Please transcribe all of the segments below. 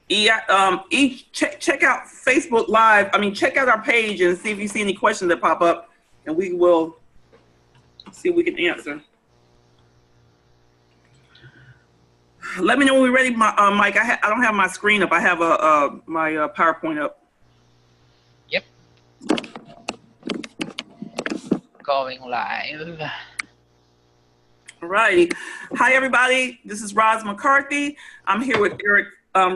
Check out Facebook Live. I mean, check out our page and see if you see any questions that pop up, and we will see if we can answer. Let me know when we're ready, Mike. I don't have my screen up. I have my PowerPoint up. Yep. Going live. All righty. Hi, everybody. This is Roz McCarthy. I'm here with Eric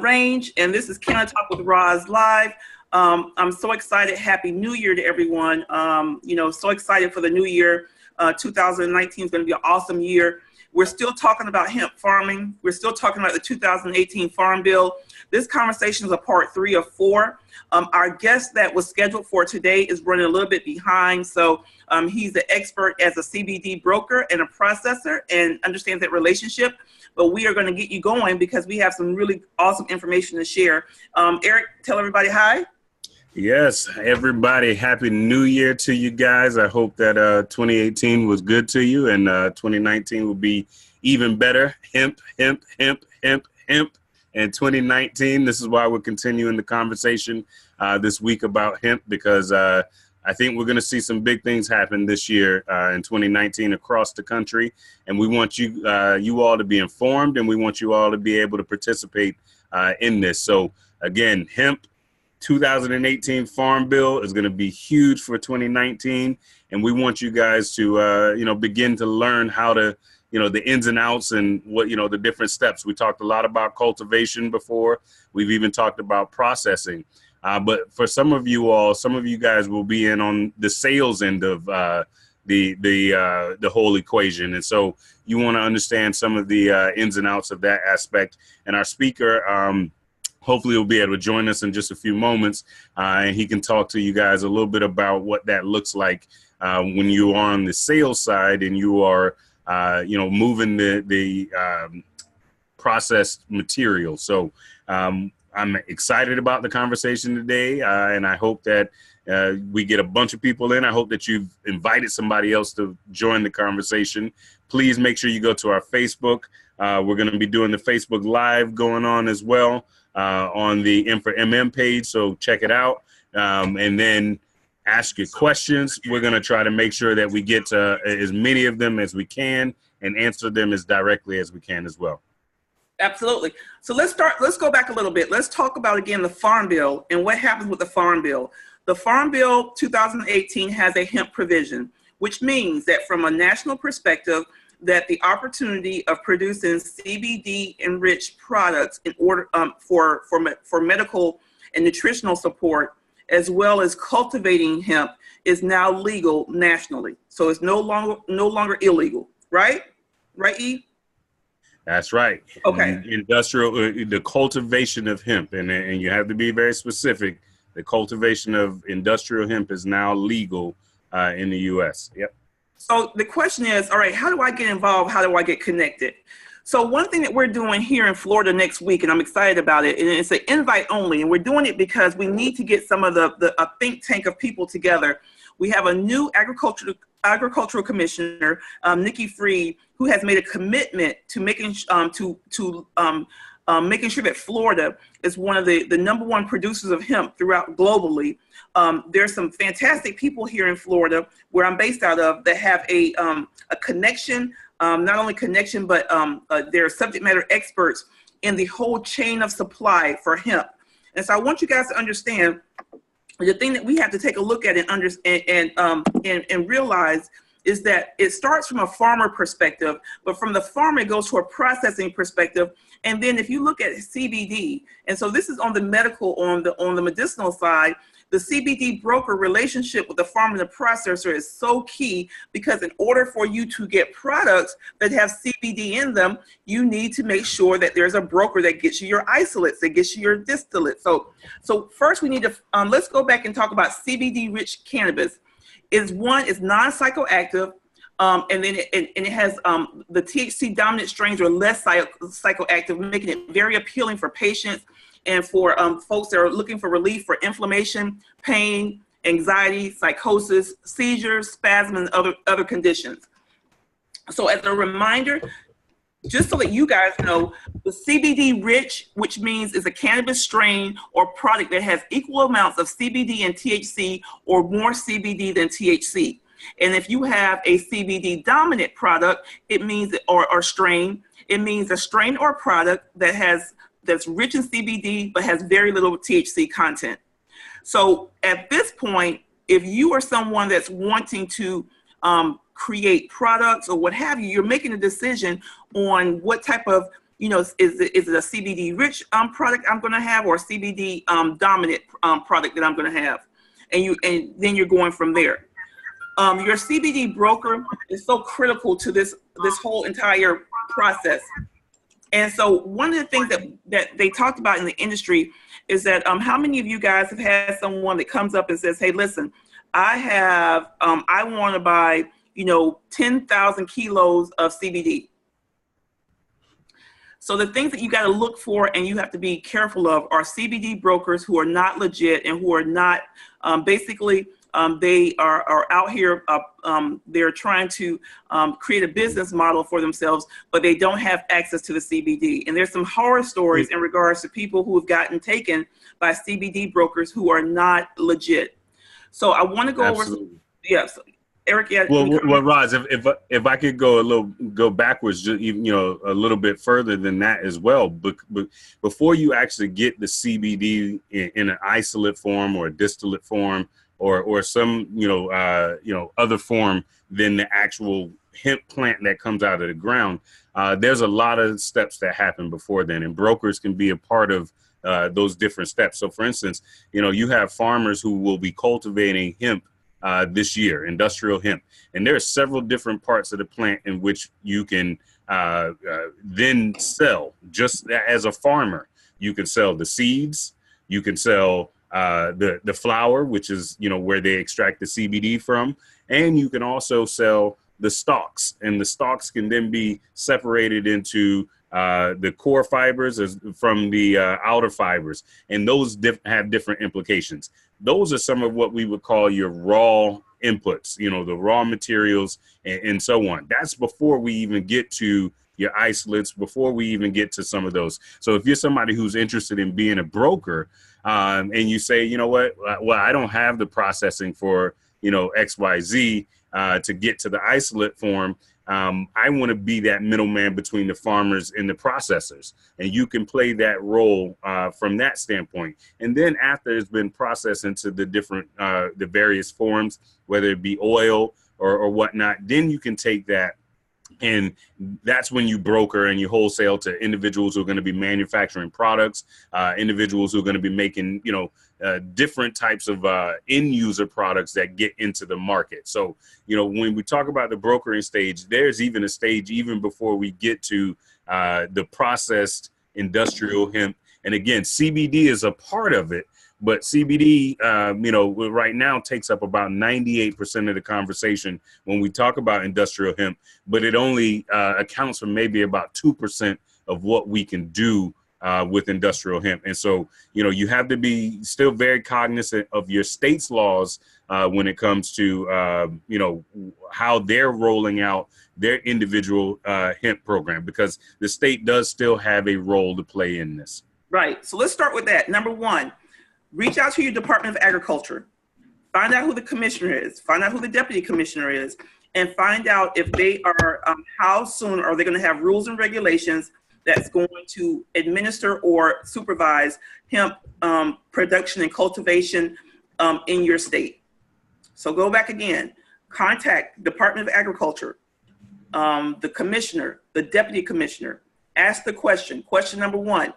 Range, and this is Can I Talk with Roz Live. I'm so excited. Happy New Year to everyone. So excited for the new year. 2019 is going to be an awesome year. We're still talking about hemp farming. We're still talking about the 2018 Farm Bill. This conversation is a part 3 of 4. Our guest that was scheduled for today is running a little bit behind. So he's an expert as a CBD broker and a processor and understands that relationship. But we are going to get you going because we have some really awesome information to share. Eric, tell everybody hi. Yes, everybody, happy new year to you guys. I hope that 2018 was good to you and 2019 will be even better. Hemp, hemp, hemp, hemp, hemp. And 2019, this is why we're continuing the conversation this week about hemp, because I think we're going to see some big things happen this year in 2019 across the country. And we want you all to be informed, and we want you all to be able to participate in this. So again, hemp 2018 Farm Bill is going to be huge for 2019. And we want you guys to, begin to learn how to, the ins and outs and what, the different steps. We talked a lot about cultivation before. We've even talked about processing. But for some of you guys will be in on the sales end of the whole equation. And so you want to understand some of the ins and outs of that aspect. And our speaker, hopefully he'll be able to join us in just a few moments, and he can talk to you guys a little bit about what that looks like when you are on the sales side and you are, moving the processed material. So I'm excited about the conversation today, and I hope that we get a bunch of people in. I hope that you've invited somebody else to join the conversation. Please make sure you go to our Facebook. We're going to be doing the Facebook Live going on as well. On the M4MM page, so check it out, and then ask your questions. We're going to try to make sure that we get to as many of them as we can and answer them as directly as we can as well. Absolutely. So let's go back a little bit. Let's talk about, again, the Farm Bill and what happens with the Farm Bill. The Farm Bill 2018 has a hemp provision, which means that from a national perspective, that the opportunity of producing CBD enriched products in order for medical and nutritional support, as well as cultivating hemp, is now legal nationally. So it's no longer illegal, right? Right, E? That's right. Okay. The cultivation of hemp, and you have to be very specific. The cultivation of industrial hemp is now legal in the U.S. Yep. So the question is, all right, how do I get involved? How do I get connected? So one thing that we're doing here in Florida next week, and I'm excited about it, and it's an invite only, and we're doing it because we need to get some of a think tank of people together. We have a new agricultural commissioner, Nikki Freed, who has made a commitment to making making sure that Florida is one of the #1 producers of hemp throughout globally. There's some fantastic people here in Florida, where I'm based out of, that have a connection, not only connection, but they're subject matter experts in the whole chain of supply for hemp. And so I want you guys to understand the thing that we have to take a look at and realize is that it starts from a farmer perspective, but from the farmer it goes to a processing perspective. And then if you look at CBD, and so this is on the medical, on the medicinal side, the CBD broker relationship with the farmer and the processor is so key, because in order for you to get products that have CBD in them, you need to make sure that there's a broker that gets you your isolates, that gets you your distillates. So first we need to, let's go back and talk about CBD-rich cannabis. Is non-psychoactive, and then it has the THC dominant strains are less psychoactive, making it very appealing for patients and for folks that are looking for relief for inflammation, pain, anxiety, psychosis, seizures, spasm, and other conditions. So as a reminder, just so that you guys know, the CBD rich, which means is a cannabis strain or product that has equal amounts of CBD and THC or more CBD than THC. And if you have a CBD dominant product, it means, or strain, it means a strain or product that's rich in CBD but has very little THC content. So at this point, if you are someone that's wanting to create products or what have you, you're making a decision on what type of, is it a CBD rich product I'm going to have, or a CBD dominant product that I'm going to have, and then you're going from there. Your CBD broker is so critical to this whole entire process. And so one of the things that they talked about in the industry is that how many of you guys have had someone that comes up and says, hey, listen, I want to buy 10,000 kilos of CBD. So the things that you got to look for and you have to be careful of are CBD brokers who are not legit and who are not they are out here, they're trying to create a business model for themselves, but they don't have access to the CBD. And there's some horror stories in regards to people who have gotten taken by CBD brokers who are not legit. So I want to go over. Yes. Eric, yeah. Well, Roz, if I could go backwards, just even, a little bit further than that as well. But before you actually get the CBD in an isolate form or a distillate form or some other form than the actual hemp plant that comes out of the ground, there's a lot of steps that happen before then, and brokers can be a part of those different steps. So, for instance, you have farmers who will be cultivating hemp this year, industrial hemp. And there are several different parts of the plant in which you can then sell. Just as a farmer, you can sell the seeds, you can sell the flower, which is, where they extract the CBD from, and you can also sell the stalks. And the stalks can then be separated into the core fibers from the outer fibers, and those have different implications. Those are some of what we would call your raw inputs, the raw materials and so on. That's before we even get to your isolates, before we even get to some of those. So if you're somebody who's interested in being a broker and you say, well, I don't have the processing for, XYZ to get to the isolate form. I want to be that middleman between the farmers and the processors, and you can play that role from that standpoint. And then after it's been processed into the different, the various forms, whether it be oil or whatnot, then you can take that, and that's when you broker and you wholesale to individuals who are going to be manufacturing products, individuals who are going to be making, different types of end user products that get into the market. So, when we talk about the brokering stage, there's even a stage even before we get to the processed industrial hemp. And again, CBD is a part of it, but CBD, right now takes up about 98% of the conversation when we talk about industrial hemp, but it only accounts for maybe about 2% of what we can do with industrial hemp. And so, you have to be still very cognizant of your state's laws when it comes to, how they're rolling out their individual hemp program, because the state does still have a role to play in this. Right. So let's start with that. Number one, reach out to your Department of Agriculture. Find out who the commissioner is. Find out who the deputy commissioner is, and find out if they are, how soon are they going to have rules and regulations that's going to administer or supervise hemp production and cultivation in your state. So go back again, contact Department of Agriculture, the commissioner, the deputy commissioner, ask the question. Question number one,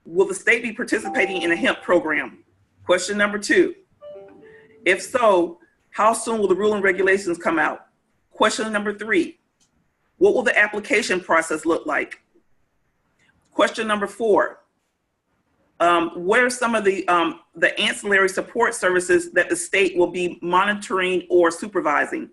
will the state be participating in a hemp program? Question number two, if so, how soon will the rule and regulations come out? Question number three, what will the application process look like? Question number four, what are some of the ancillary support services that the state will be monitoring or supervising?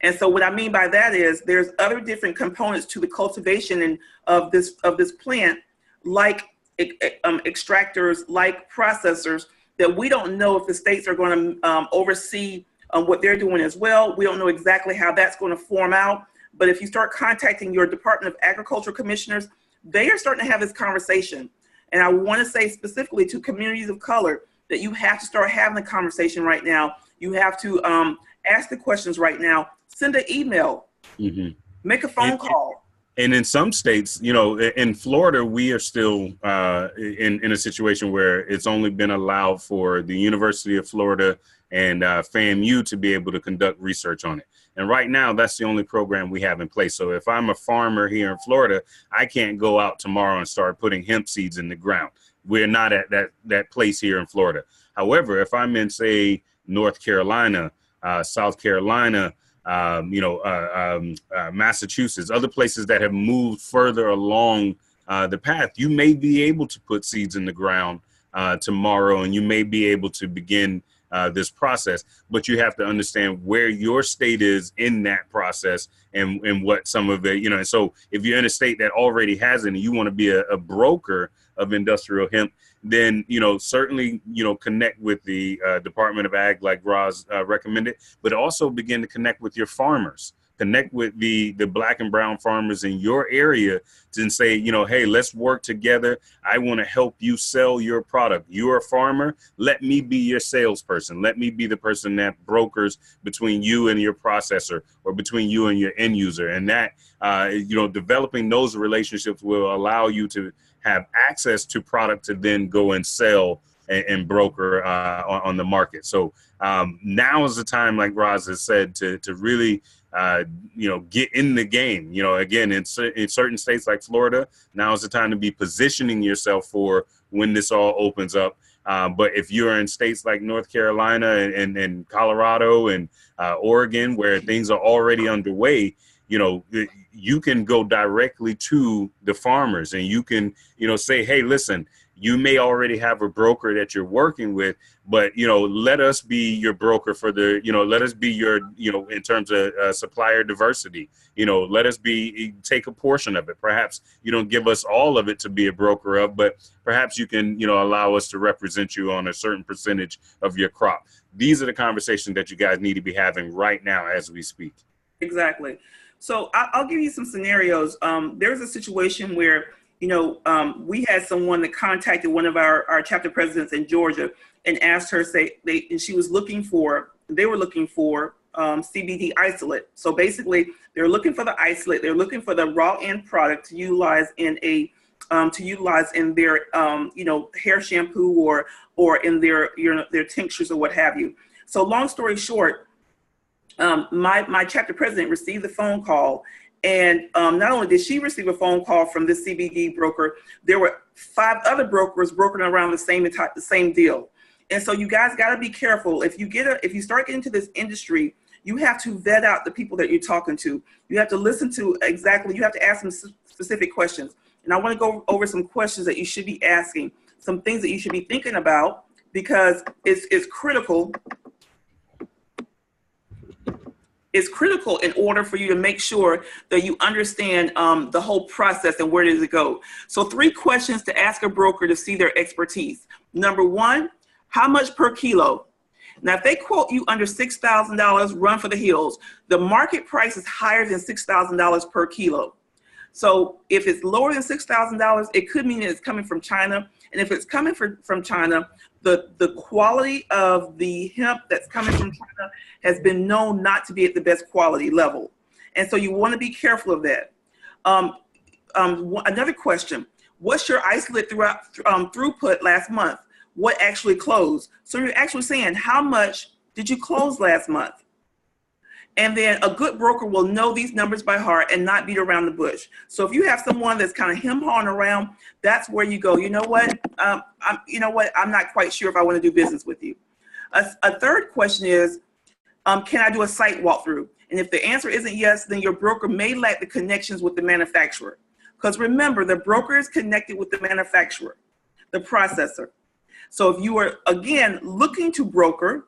And so what I mean by that is there's other different components to the cultivation and of this plant, like extractors, like processors, that we don't know if the states are going to oversee what they're doing as well. We don't know exactly how that's going to form out. But if you start contacting your Department of Agriculture commissioners, they are starting to have this conversation. And I want to say specifically to communities of color that you have to start having the conversation right now. You have to ask the questions right now, send an email, make a phone call. And in some states, you know, in Florida, we are still in a situation where it's only been allowed for the University of Florida and FAMU to be able to conduct research on it. And right now, that's the only program we have in place. So if I'm a farmer here in Florida, I can't go out tomorrow and start putting hemp seeds in the ground. We're not at that place here in Florida. However, if I'm in, say, North Carolina, South Carolina, Massachusetts, other places that have moved further along the path, you may be able to put seeds in the ground tomorrow, and you may be able to begin this process, but you have to understand where your state is in that process and what some of it, you know. And so if you're in a state that already has it and you want to be a broker of industrial hemp, then, you know, certainly, you know, connect with the Department of Ag, like Roz recommended, but also begin to connect with your farmers. Connect with the black and brown farmers in your area to say, you know, hey, let's work together. I want to help you sell your product. You're a farmer. Let me be your salesperson. Let me be the person that brokers between you and your processor, or between you and your end user. And that, you know, developing those relationships will allow you to have access to product to then go and sell and broker on the market. So now is the time, like Roz has said, to really you know, get in the game. You know, again, in certain states like Florida, now is the time to be positioning yourself for when this all opens up. But if you're in states like North Carolina and Colorado and Oregon, where things are already underway, you know, you can go directly to the farmers and you can, you know, say, hey, listen, you may already have a broker that you're working with, but, you know, let us be your broker for the, you know, let us be your, you know, in terms of supplier diversity, you know, let us take a portion of it. Perhaps you don't give us all of it to be a broker of, but perhaps you can, you know, allow us to represent you on a certain percentage of your crop. These are the conversations that you guys need to be having right now as we speak. Exactly. So I'll give you some scenarios. There's a situation where, you know, we had someone that contacted one of our chapter presidents in Georgia and asked her, they were looking for CBD isolate. So basically, they're looking for the isolate. They're looking for the raw end product to utilize in their you know, hair shampoo or in their tinctures or what have you. So long story short, my chapter president received the phone call, and not only did she receive a phone call from this CBD broker, there were 5 other brokers brokering around the same deal. And so you guys got to be careful. If you start getting into this industry, you have to vet out the people that you're talking to. You have to listen to you have to ask them specific questions. And I want to go over some questions that you should be asking, some things that you should be thinking about, because it's critical. It's critical in order for you to make sure that you understand the whole process and where does it go. So 3 questions to ask a broker to see their expertise. Number 1, how much per kilo? Now, if they quote you under $6,000, run for the hills. The market price is higher than $6,000 per kilo. So if it's lower than $6,000, it could mean that it's coming from China. And if it's coming from China, the quality of the hemp that's coming from China has been known not to be at the best quality level. And so you want to be careful of that. Another question, what's your isolate throughput last month? What actually closed? So you're actually saying, how much did you close last month? And then a good broker will know these numbers by heart and not beat around the bush. So if you have someone that's kind of hem-hawing around, that's where you go, you know what? I'm not quite sure if I want to do business with you. A third question is, can I do a site walkthrough? And if the answer isn't yes, then your broker may lack the connections with the manufacturer. Because remember, the broker is connected with the manufacturer, the processor. So if you are, again, looking to broker,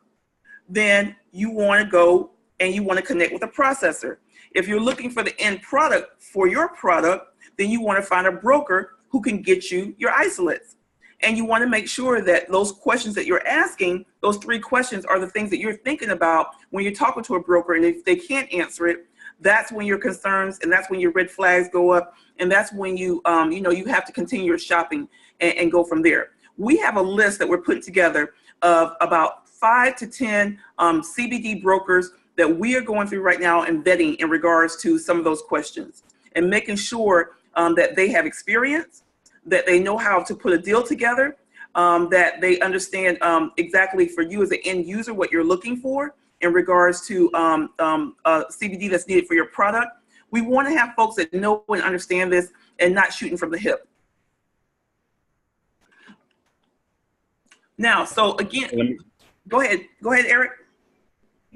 then you want to go and you want to connect with a processor. If you're looking for the end product for your product, then you want to find a broker who can get you your isolates. And you want to make sure that those questions that you're asking, those 3 questions, are the things that you're thinking about when you're talking to a broker. And if they can't answer it, that's when your concerns and that's when your red flags go up. And that's when you, you know, you have to continue your shopping and go from there. We have a list that we're putting together of about 5 to 10 CBD brokers that we are going through right now and vetting in regards to some of those questions and making sure that they have experience, that they know how to put a deal together, that they understand exactly for you as an end user what you're looking for in regards to CBD that's needed for your product. We want to have folks that know and understand this and not shooting from the hip. Now, so again, go ahead, Eric.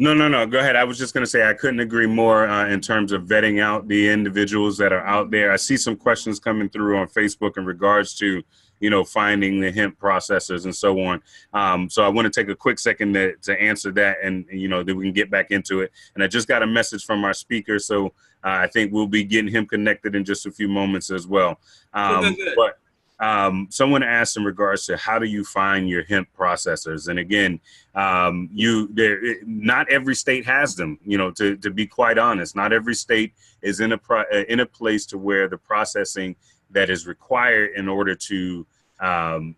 No, go ahead. I was just going to say I couldn't agree more in terms of vetting out the individuals that are out there. I see some questions coming through on Facebook in regards to, you know, finding the hemp processors and so on. So I want to take a quick second to answer that, and you know, then we can get back into it. And I just got a message from our speaker, so I think we'll be getting him connected in just a few moments as well. Good. But someone asked in regards to how do you find your hemp processors, and again, not every state has them. You know, to be quite honest, not every state is in a place to where the processing that is required in order to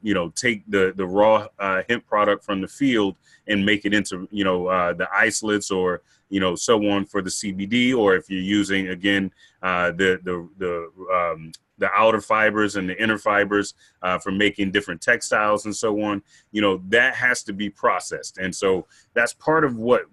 you know, take the raw hemp product from the field and make it into, you know, the isolates or, you know, so on for the CBD, or if you're using, again, the outer fibers and the inner fibers for making different textiles and so on, you know, that has to be processed. And so that's part of what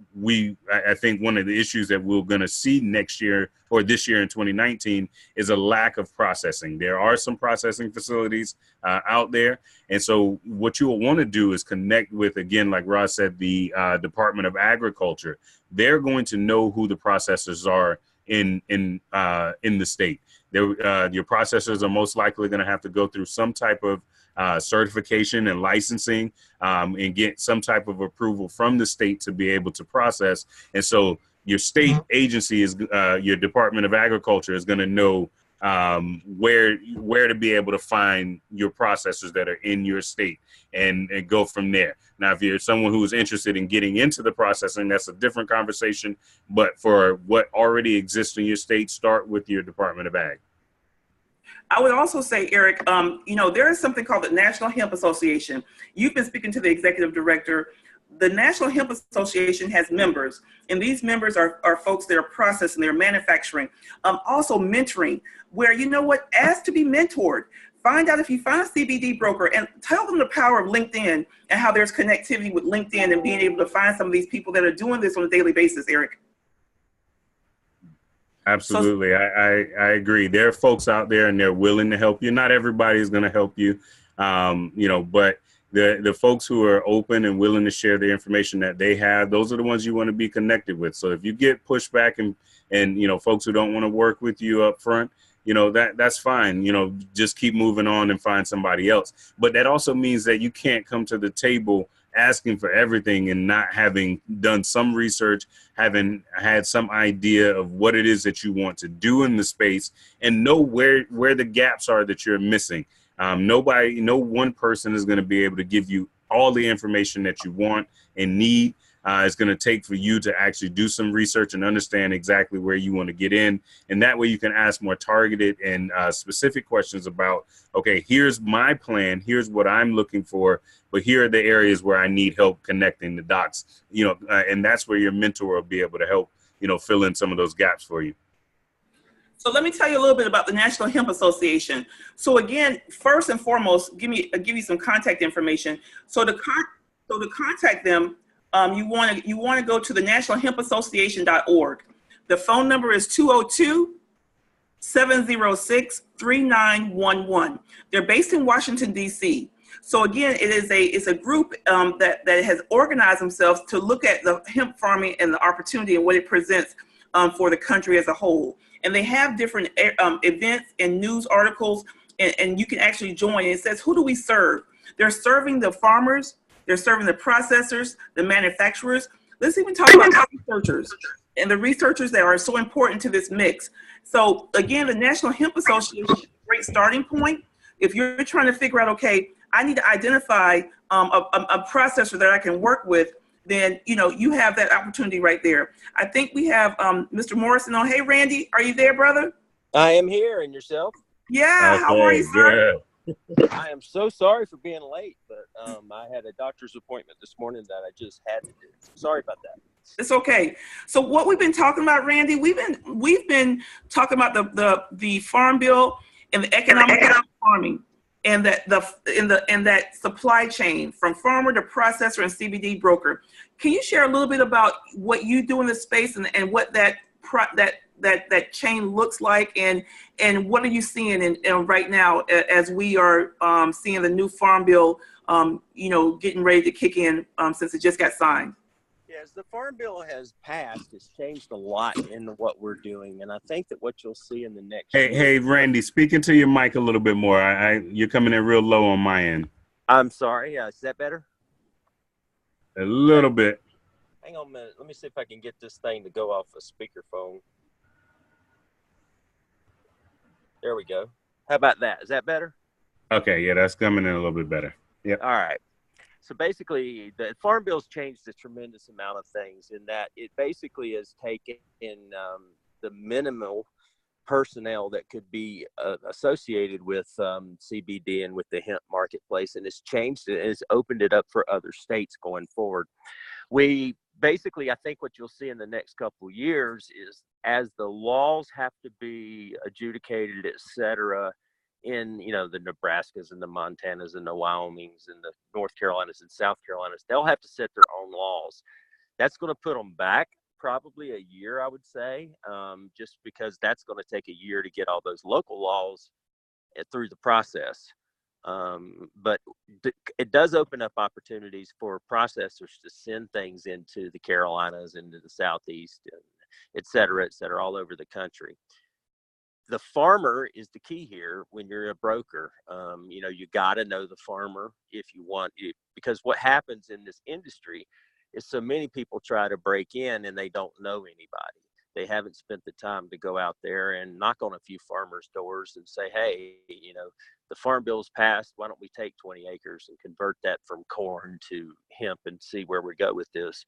I think one of the issues that we're going to see next year or this year in 2019 is a lack of processing. There are some processing facilities out there. And so what you will want to do is connect with, again, like Ross said, the Department of Agriculture. They're going to know who the processors are in the state. Your processors are most likely going to have to go through some type of certification and licensing and get some type of approval from the state to be able to process. And so your state agency is your Department of Agriculture is going to know where to be able to find your processors that are in your state and go from there. Now, if you're someone who is interested in getting into the processing, that's a different conversation. But for what already exists in your state, start with your Department of Ag. I would also say, Eric, you know, there is something called the National Hemp Association. You've been speaking to the executive director. The National Hemp Association has members, and these members are folks that are processing, they're manufacturing, also mentoring, where, you know what, ask to be mentored. Find out if you find a CBD broker and tell them the power of LinkedIn and how there's connectivity with LinkedIn and being able to find some of these people that are doing this on a daily basis, Eric. Absolutely. I agree. There are folks out there and they're willing to help you. Not everybody is going to help you, you know, but the folks who are open and willing to share the information that they have, those are the ones you want to be connected with. So if you get pushback and you know, folks who don't want to work with you up front, you know, that's fine. You know, just keep moving on and find somebody else. But that also means that you can't come to the table asking for everything and not having done some research, having had some idea of what it is that you want to do in the space and know where the gaps are that you're missing. No one person is going to be able to give you all the information that you want and need. It's going to take for you to actually do some research and understand exactly where you want to get in. And that way you can ask more targeted and specific questions about, okay, here's my plan. Here's what I'm looking for. But here are the areas where I need help connecting the dots, you know, and that's where your mentor will be able to help, you know, fill in some of those gaps for you. So let me tell you a little bit about the National Hemp Association. So again, first and foremost, give you some contact information. So to contact them, you want to go to the nationalhempassociation.org. The phone number is 202-706-3911. They're based in Washington, D.C. So again, it's a group that has organized themselves to look at the hemp farming and the opportunity and what it presents for the country as a whole. And they have different events and news articles, and you can actually join. It says, who do we serve? They're serving the farmers. They're serving the processors, the manufacturers. Let's even talk about the researchers and the researchers that are so important to this mix. So again, the National Hemp Association is a great starting point. If you're trying to figure out, okay, I need to identify a processor that I can work with, then, you know, you have that opportunity right there. I think we have Mr. Morrison on. Hey, Randy, are you there, brother? I am here, and yourself? Yeah, how are you, sir? Good. I am so sorry for being late, but I had a doctor's appointment this morning that I just had to do. So sorry about that. It's okay. So what we've been talking about, Randy, we've been talking about the farm bill and the economic farming, and that supply chain from farmer to processor and CBD broker. Can you share a little bit about what you do in this space and what that chain looks like, and what are you seeing in right now as we are seeing the new farm bill, you know, getting ready to kick in since it just got signed? Yes, the Farm Bill has passed. It's changed a lot in what we're doing, and I think that what you'll see in the next year. Hey, Randy, speak into your mic a little bit more. You're coming in real low on my end. I'm sorry. Is that better? A little bit. Hang on a minute. Let me see if I can get this thing to go off a speakerphone. There we go. How about that? Is that better? Okay, yeah, that's coming in a little bit better. Yep. All right. So basically, the Farm Bill's changed a tremendous amount of things in that it basically has taken the minimal personnel that could be associated with CBD and with the hemp marketplace, and it's changed it and it's opened it up for other states going forward. We basically, I think what you'll see in the next couple of years is as the laws have to be adjudicated, et cetera, in, you know, the Nebraskas and the Montanas and the Wyomings and the North Carolinas and South Carolinas, they'll have to set their own laws. That's going to put them back probably a year, I would say, just because that's going to take a year to get all those local laws through the process. But it does open up opportunities for processors to send things into the Carolinas, into the Southeast, and et cetera, all over the country. The farmer is the key here when you're a broker. You know, you got to know the farmer if you want it, because what happens in this industry is so many people try to break in and they don't know anybody. They haven't spent the time to go out there and knock on a few farmers' doors and say, hey, you know, the Farm Bill's passed. Why don't we take 20 acres and convert that from corn to hemp and see where we go with this?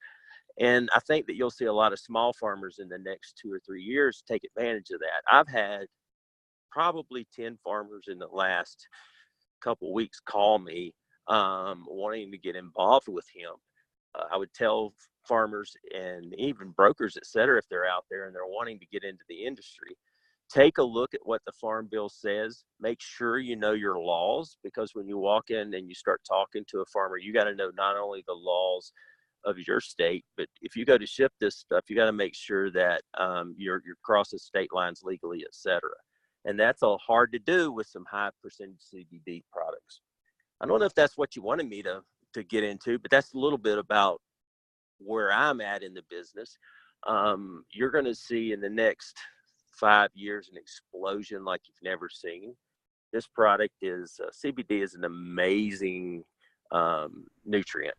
And I think that you'll see a lot of small farmers in the next 2 or 3 years take advantage of that. I've had probably 10 farmers in the last couple of weeks call me wanting to get involved with hemp. I would tell farmers and even brokers, et cetera, if they're out there and they're wanting to get into the industry, take a look at what the Farm Bill says. Make sure you know your laws, because when you walk in and you start talking to a farmer, you got to know not only the laws of your state, but if you go to ship this stuff, you got to make sure that you're crossing state lines legally, et cetera. And that's all hard to do with some high percentage CBD products. I don't know if that's what you wanted me to get into, but that's a little bit about where I'm at in the business. You're going to see in the next 5 years an explosion like you've never seen. This product is CBD is an amazing nutrient.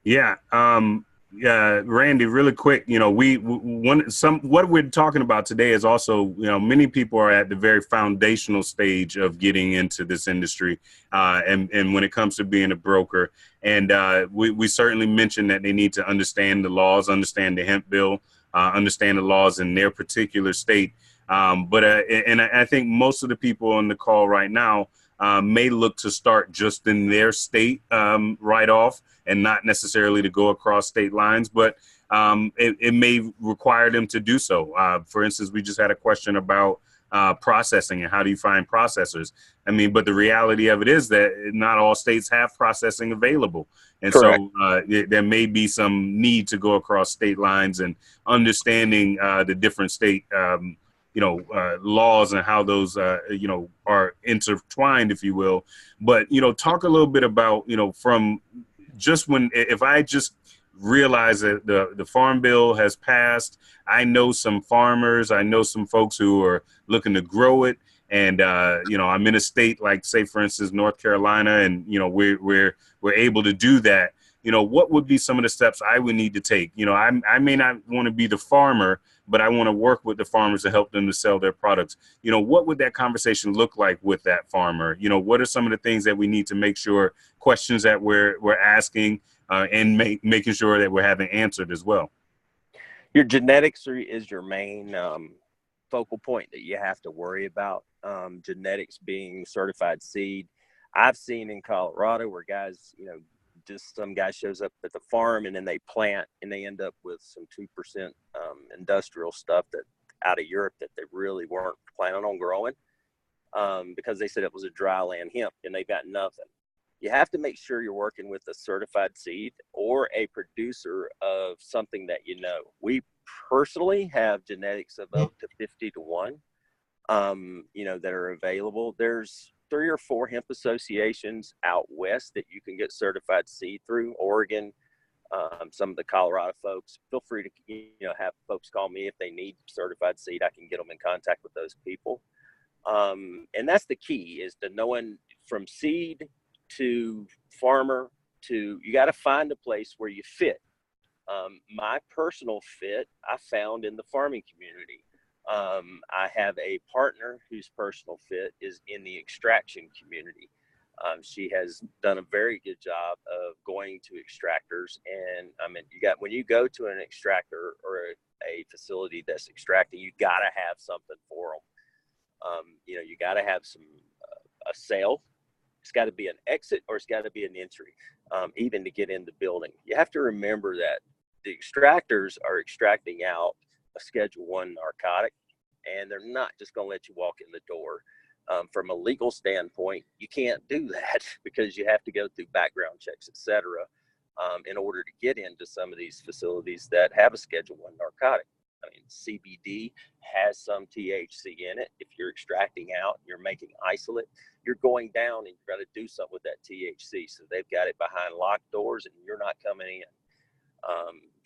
Yeah. Randy, really quick, you know, what we're talking about today is also, you know, many people are at the very foundational stage of getting into this industry. And when it comes to being a broker, and we certainly mentioned that they need to understand the laws, understand the hemp bill, understand the laws in their particular state. But I think most of the people on the call right now may look to start just in their state right off, and not necessarily to go across state lines, but it may require them to do so. For instance, we just had a question about processing and how do you find processors? I mean, but the reality of it is that not all states have processing available. And Correct. So there may be some need to go across state lines, and understanding the different state laws and how those, are intertwined, if you will. But, talk a little bit about, from just if I just realize that the Farm Bill has passed, I know some farmers, I know some folks who are looking to grow it. And, I'm in a state like, say, for instance, North Carolina, and, we're able to do that. What would be some of the steps I would need to take? I may not want to be the farmer, but I want to work with the farmers to help them to sell their products. What would that conversation look like with that farmer? What are some of the things that we need to make sure, questions that we're asking, and making sure that we're having answered as well. Your genetics is your main focal point that you have to worry about. Genetics being certified seed. I've seen in Colorado where guys, you know, just some guy shows up at the farm and then they plant and they end up with some 2% industrial stuff that out of Europe that they really weren't planning on growing because they said it was a dry land hemp and they got nothing. You have to make sure you're working with a certified seed or a producer of something that you know. We personally have genetics of up to 50 to 1, you know, that are available. There's 3 or 4 hemp associations out west that you can get certified seed through. Oregon, some of the Colorado folks. Feel free to, you know, have folks call me if they need certified seed. I can get them in contact with those people. And that's the key, is to knowing from seed to farmer to, you got to find a place where you fit. My personal fit I found in the farming community. I have a partner whose personal fit is in the extraction community. She has done a very good job of going to extractors, and I mean, when you go to an extractor or a facility that's extracting, you got to have something for them. You know, you got to have a sale. It's got to be an exit or it's got to be an entry, even to get in the building. You have to remember that the extractors are extracting out a Schedule I narcotic, and they're not just going to let you walk in the door. From a legal standpoint, you can't do that because you have to go through background checks, et cetera, in order to get into some of these facilities that have a Schedule I narcotic. I mean, CBD has some THC in it. If you're extracting out, you're making isolate, you're going down and you've got to do something with that THC. So they've got it behind locked doors and you're not coming in.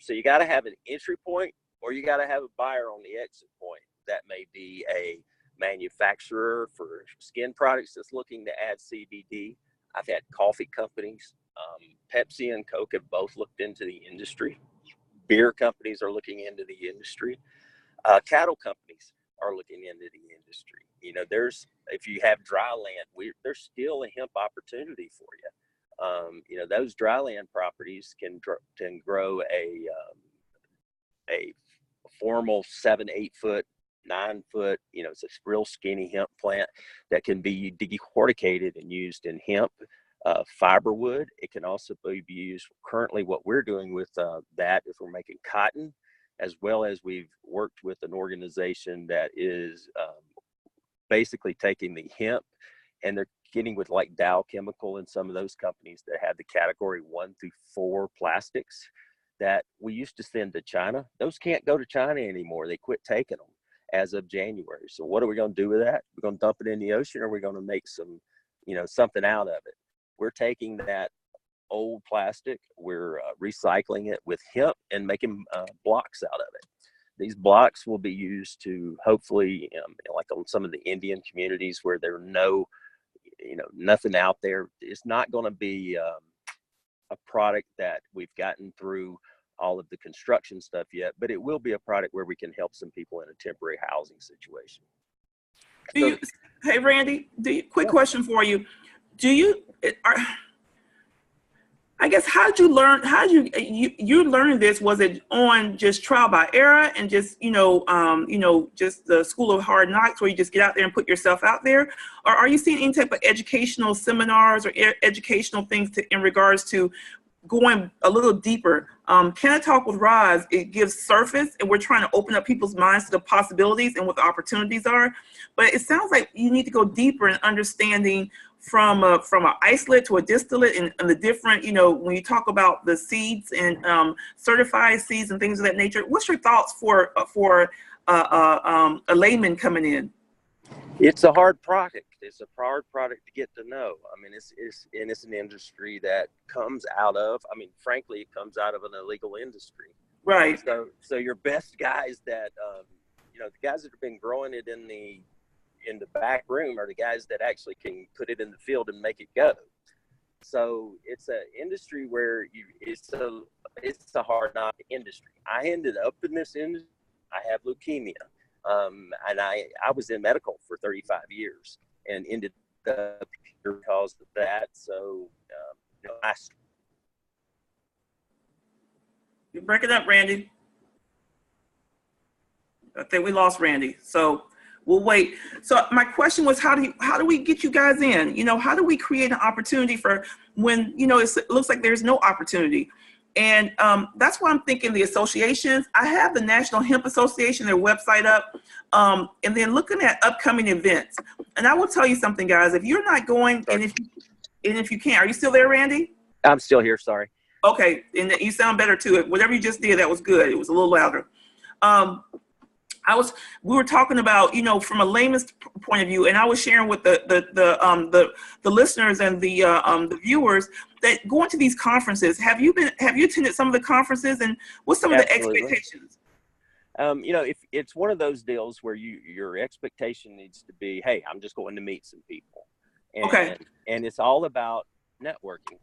So you got to have an entry point, or you got to have a buyer on the exit point. That may be a manufacturer for skin products that's looking to add CBD. I've had coffee companies. Pepsi and Coke have both looked into the industry. Beer companies are looking into the industry. Cattle companies are looking into the industry. You know, if you have dry land, there's still a hemp opportunity for you. You know, those dry land properties can grow a formal 7, 8 foot, 9 foot, you know, it's a real skinny hemp plant that can be decorticated and used in hemp. Fiberwood. It can also be used. Currently, what we're doing with that is we're making cotton, as well as we've worked with an organization that is basically taking the hemp, and they're getting with like Dow Chemical and some of those companies that have the category 1 through 4 plastics that we used to send to China. Those can't go to China anymore. They quit taking them as of January. So what are we going to do with that? We're going to dump it in the ocean, or we're going to make some, you know, something out of it. We're taking that old plastic, we're recycling it with hemp and making blocks out of it. These blocks will be used to hopefully, like on some of the Indian communities where there are nothing out there. It's not going to be a product that we've gotten through all of the construction stuff yet, but it will be a product where we can help some people in a temporary housing situation. Hey, Randy, quick question for you. I guess, how did you learn, you learned this? Was it on just trial by error and just, just the school of hard knocks where you just get out there and put yourself out there? Or are you seeing any type of educational seminars or educational things in regards to going a little deeper? Can I Talk with Roz, it gives surface, and we're trying to open up people's minds to the possibilities and what the opportunities are. But it sounds like you need to go deeper in understanding from an isolate to a distillate and the different, when you talk about the seeds and certified seeds and things of that nature. What's your thoughts for a layman coming in? It's a hard product. It's a hard product to get to know. I mean, it's an industry that comes out of, frankly, it comes out of an illegal industry. Right. So your best guys that, the guys that have been growing it in the back room are the guys that actually can put it in the field and make it go. So it's an industry where it's a hard knock industry. I ended up in this industry. I have leukemia. And I was in medical for 35 years and ended up because of that. So, You're breaking up, Randy. I think we lost Randy. So we'll wait. So my question was, how do we get you guys in? You know, how do we create an opportunity for when, you know, it looks like there's no opportunity? And that's why I'm thinking the associations. I have the National Hemp Association, their website up, and then looking at upcoming events. And I will tell you something, guys. If you're not going, and if you can't, are you still there, Randy? I'm still here. Sorry. Okay, and you sound better too. Whatever you just did, that was good. It was a little louder. We were talking about, you know, from a layman's point of view, and I was sharing with the listeners and the viewers that going to these conferences. Have you attended some of the conferences, and what's some Absolutely. of the expectations? You know, if it's one of those deals where your expectation needs to be, hey, I'm just going to meet some people, and it's all about networking.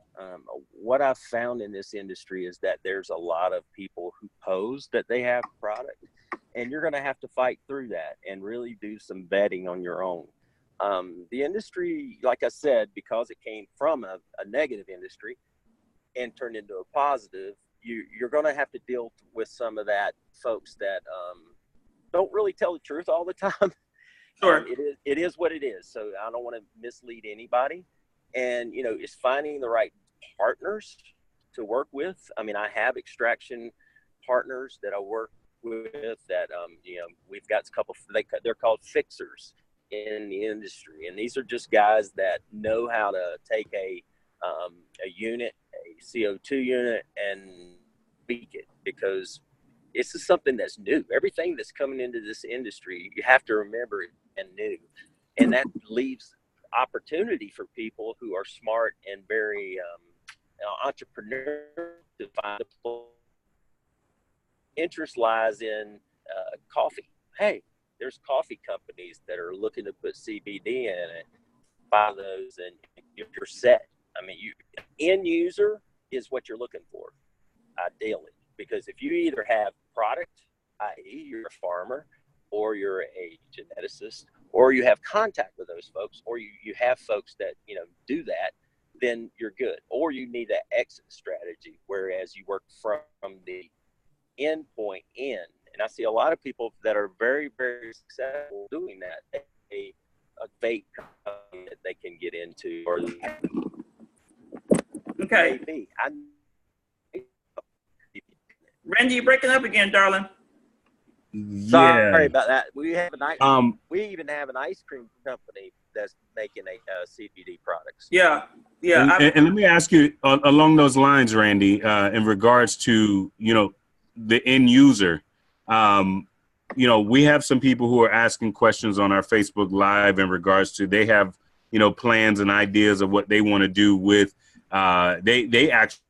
What I've found in this industry is that there's a lot of people who pose that they have product, and you're going to have to fight through that and really do some vetting on your own. The industry, like I said, because it came from a negative industry and turned into a positive, you're going to have to deal with some of that folks that don't really tell the truth all the time. Sure. It is what it is. So I don't want to mislead anybody. And, you know, it's finding the right partners to work with. I mean, I have extraction partners that I work with that, you know, we've got a couple, they're called fixers in the industry. And these are just guys that know how to take a unit, a CO2 unit, and tweak it, because this is something that's new. Everything that's coming into this industry, you have to remember it and new. And that leaves opportunity for people who are smart and very entrepreneurial to find a place. Interest lies in coffee. Hey, there's coffee companies that are looking to put CBD in it. Buy those and you're set. I mean, end user is what you're looking for, ideally, because if you either have product, i.e. you're a farmer, or you're a geneticist, or you have contact with those folks, or you have folks that, you know, do that, then you're good. Or you need an exit strategy, whereas you work from the end point in. And I see a lot of people that are very, very successful doing that. A vape company that they can get into, or Okay. maybe. Randy, you're breaking up again, darling. Sorry about that. We even have an ice cream company that's making a CBD products. Yeah. And let me ask you along those lines, Randy, in regards to, you know, the end user. You know, we have some people who are asking questions on our Facebook Live in regards to, they have, you know, plans and ideas of what they want to do with, they actually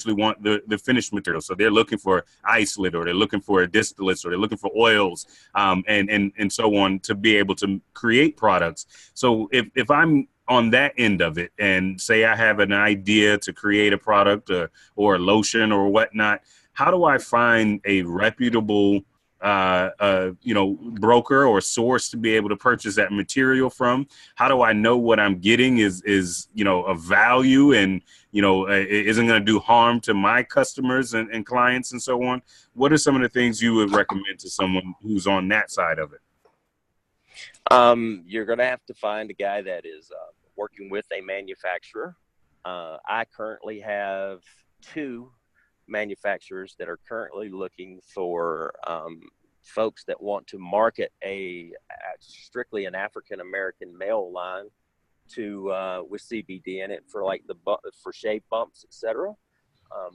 want the finished material. So they're looking for isolate, or they're looking for distillates, or they're looking for oils, and so on, to be able to create products. So if I'm on that end of it, and say I have an idea to create a product or a lotion or whatnot, how do I find a reputable you know, broker or source to be able to purchase that material from? How do I know what I'm getting is you know, of value, and, you know, isn't going to do harm to my customers and clients and so on? What are some of the things you would recommend to someone who's on that side of it? You're going to have to find a guy that is working with a manufacturer. I currently have 2 manufacturers that are currently looking for folks that want to market strictly an African-American male line to with CBD in it for like for shave bumps, etc.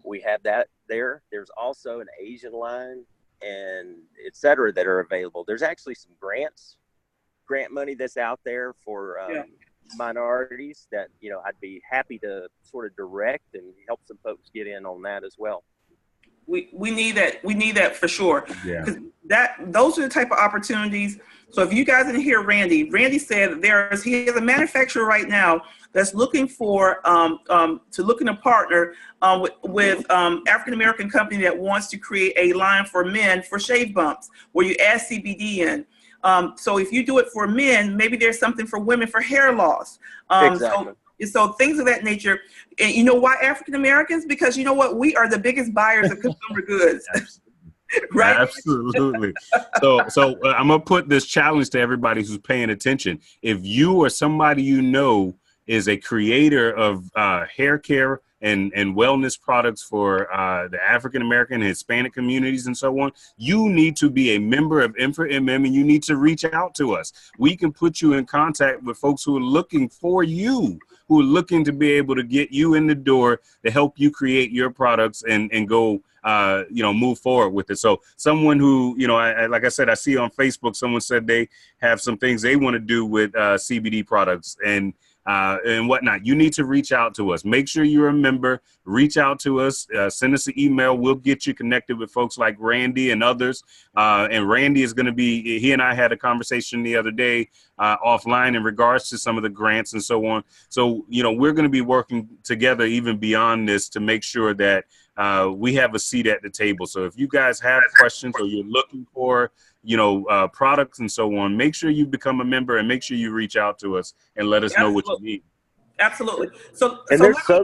We have that there. There's also an Asian line and etc. that are available. There's actually some grant money that's out there for minorities that, you know, I'd be happy to sort of direct and help some folks get in on that as well. We need that. We need that for sure. Yeah. Because those are the type of opportunities. So if you guys didn't hear Randy said that he has a manufacturer right now that's looking for looking to partner with African American company that wants to create a line for men for shave bumps where you add CBD in. So if you do it for men, maybe there's something for women for hair loss. Exactly. So things of that nature. And you know why African Americans? Because you know what? We are the biggest buyers of consumer goods. Right? Absolutely. So I'm gonna put this challenge to everybody who's paying attention. If you or somebody you know is a creator of hair care and wellness products for the African American and Hispanic communities and so on, you need to be a member of InfraMM and you need to reach out to us. We can put you in contact with folks who are looking for you, who are looking to be able to get you in the door to help you create your products and go move forward with it. So someone who, like I said, I see on Facebook, someone said they have some things they want to do with CBD products and whatnot. You need to reach out to us. Make sure you're a member. Reach out to us. Send us an email. We'll get you connected with folks like Randy and others. And Randy is going to be, he and I had a conversation the other day offline in regards to some of the grants and so on. So, we're going to be working together even beyond this to make sure that we have a seat at the table. So if you guys have questions or you're looking for, products and so on, make sure you become a member and make sure you reach out to us and let us know what you need. Absolutely. There's so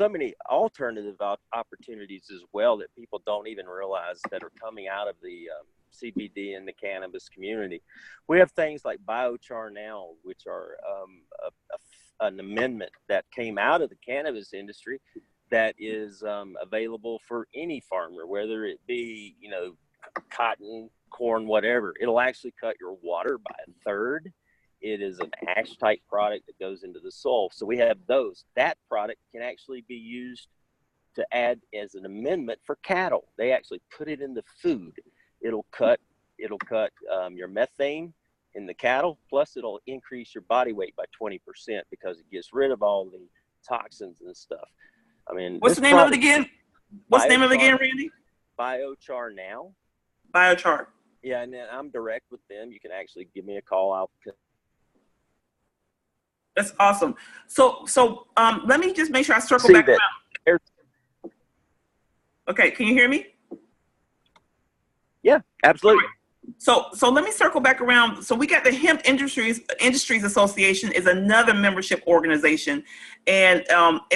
many alternative opportunities as well that people don't even realize that are coming out of the CBD and the cannabis community. We have things like biochar now, which are an amendment that came out of the cannabis industry that is available for any farmer, whether it be, cotton, corn, whatever. It'll actually cut your water by a third. It is an ash type product that goes into the soil. So we have those. That product can actually be used to add as an amendment for cattle. They actually put it in the food. It'll cut your methane in the cattle, plus it'll increase your body weight by 20% because it gets rid of all the toxins and stuff. I mean, what's the name of it again? What's the name of it again, Randy? Biochar Now. Biochar. Yeah, and then I'm direct with them. You can actually give me a call. That's awesome. So let me just make sure I circle back around. Okay, can you hear me? Yeah, absolutely. So let me circle back around. So we got the Hemp Industries Association is another membership organization, and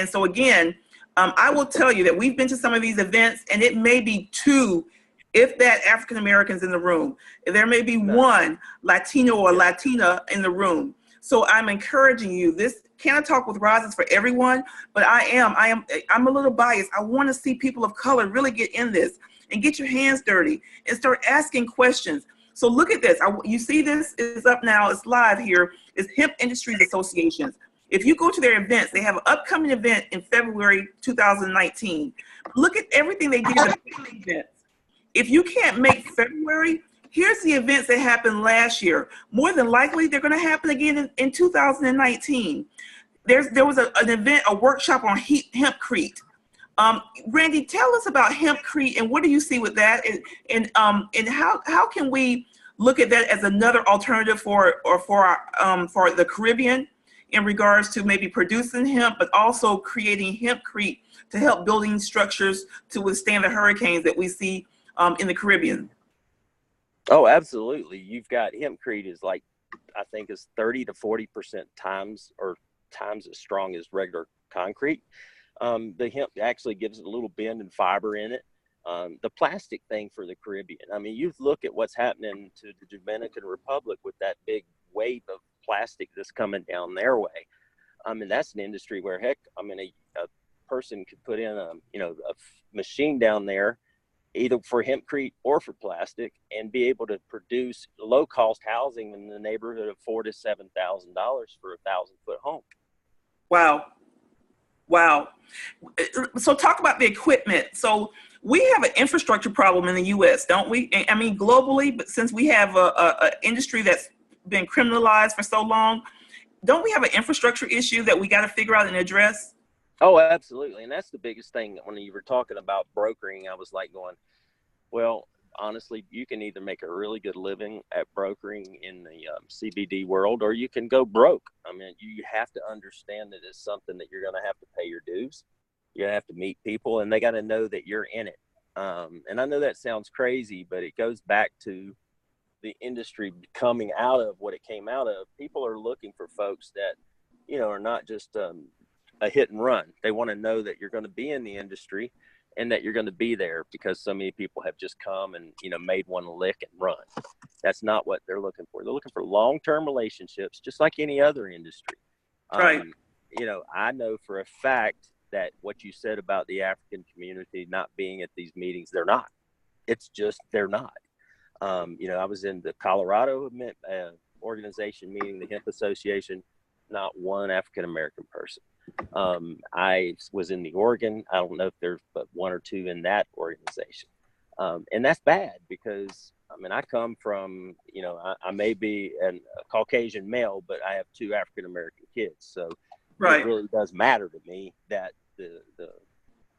so again, I will tell you that we've been to some of these events, and it may be two, if that, African Americans in the room. There may be one Latino or Latina in the room. So I'm encouraging you. This Can I Talk with Roz is for everyone, but I'm a little biased. I want to see people of color really get in this and get your hands dirty and start asking questions. So look at this. You see this is up now. It's live here. It's Hemp Industries Associations. If you go to their events, they have an upcoming event in February 2019. Look at everything they did at the events. If you can't make February, here's the events that happened last year. More than likely, they're going to happen again in 2019. There was an event, a workshop on hempcrete. Randy, tell us about hempcrete and what do you see with that, and how can we look at that as another alternative for the Caribbean in regards to maybe producing hemp, but also creating hempcrete to help building structures to withstand the hurricanes that we see in the Caribbean? Oh, absolutely. You've got hempcrete is like, I think is 30 to 40% times as strong as regular concrete. The hemp actually gives it a little bend and fiber in it. The plastic thing for the Caribbean. I mean, you look at what's happening to the Dominican Republic with that big wave of plastic that's coming down their way. I mean, that's an industry where, heck, I mean, a person could put in a machine down there, either for hempcrete or for plastic, and be able to produce low-cost housing in the neighborhood of $4,000 to $7,000 for a 1,000-foot home. Wow. So talk about the equipment. So we have an infrastructure problem in the U.S., don't we? I mean, globally, but since we have a industry that's been criminalized for so long, don't we have an infrastructure issue that we got to figure out and address? Oh, absolutely. And that's the biggest thing. When you were talking about brokering, I was like going, well, honestly, you can either make a really good living at brokering in the CBD world, or you can go broke. I mean, you have to understand that it's something that you're going to have to pay your dues. You have to meet people, and they got to know that you're in it. And I know that sounds crazy, but it goes back to the industry coming out of what it came out of. People are looking for folks that are not just a hit and run. They want to know that you're going to be in the industry and that you're going to be there, because so many people have just come and, made one lick and run. That's not what they're looking for. They're looking for long-term relationships, just like any other industry. Right. I know for a fact that what you said about the African community not being at these meetings, they're not. It's just, they're not. I was in the Colorado organization meeting, the Hemp Association, not one African-American person. I was in the Oregon. I don't know if there's but one or two in that organization. And that's bad, because I come from, I may be a Caucasian male, but I have two African-American kids. So right. It really does matter to me that the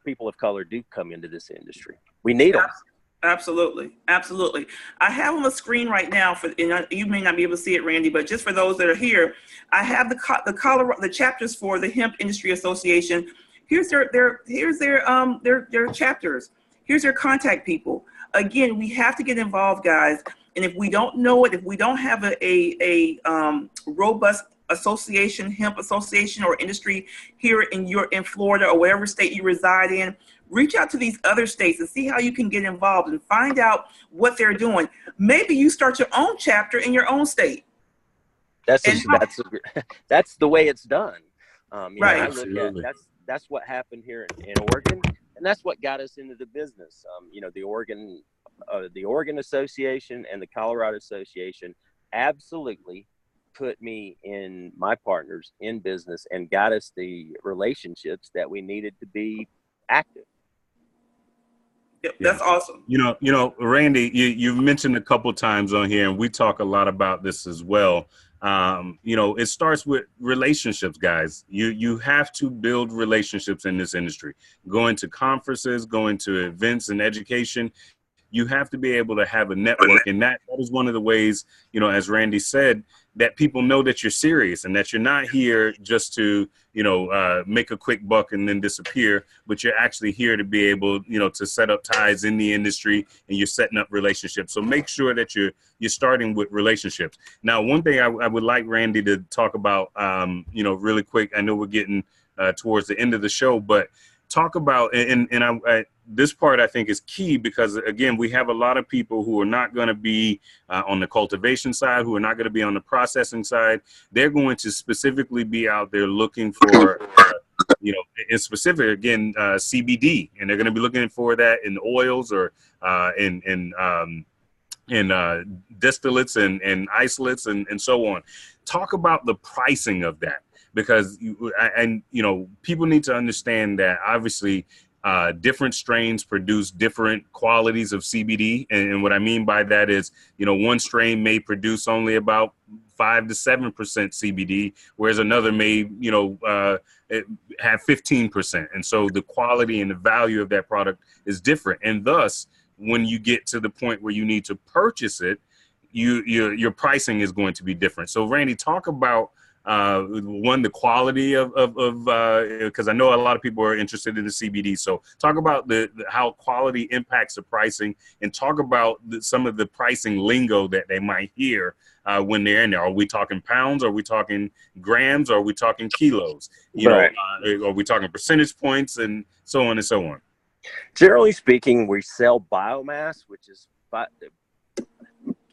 people of color do come into this industry. We need them. Absolutely. Absolutely. I have on the screen right now, and you may not be able to see it, Randy, but just for those that are here, I have the chapters for the Hemp Industry Association. Here's their chapters. Here's their contact people. Again, we have to get involved, guys. And if we don't know it, if we don't have a robust association, hemp association or industry here in Florida or whatever state you reside in, reach out to these other states and see how you can get involved and find out what they're doing. Maybe you start your own chapter in your own state. That's the way it's done. Right. I look at, that's what happened here in Oregon, and that's what got us into the business. The Oregon Association and the Colorado Association absolutely put me and my partners in business and got us the relationships that we needed to be active. Yep, that's awesome. Randy, you've mentioned a couple times on here, and we talk a lot about this as well. It starts with relationships, guys. You have to build relationships in this industry. Going to conferences, going to events and education. You have to be able to have a network, and that is one of the ways, as Randy said, that people know that you're serious and that you're not here just to, make a quick buck and then disappear, but you're actually here to be able, to set up ties in the industry, and you're setting up relationships. So make sure that you're starting with relationships. Now, one thing I would like Randy to talk about, really quick. I know we're getting towards the end of the show, but talk about, this part I think is key, because again, we have a lot of people who are not going to be on the cultivation side, who are not going to be on the processing side. They're going to specifically be out there looking for, in specific, again, CBD, and they're going to be looking for that in oils or in distillates and isolates and so on. Talk about the pricing of that. Because people need to understand that obviously different strains produce different qualities of CBD, and what I mean by that is one strain may produce only about 5 to 7% CBD, whereas another may have 15%, and so the quality and the value of that product is different, and thus when you get to the point where you need to purchase it, your pricing is going to be different. So Randy, talk about the quality of because I know a lot of people are interested in the CBD. So talk about how quality impacts the pricing, and talk about some of the pricing lingo that they might hear when they're in there. Are we talking pounds? Are we talking grams? Are we talking kilos? Are we talking percentage points, and so on and so on? Generally speaking, we sell biomass, which is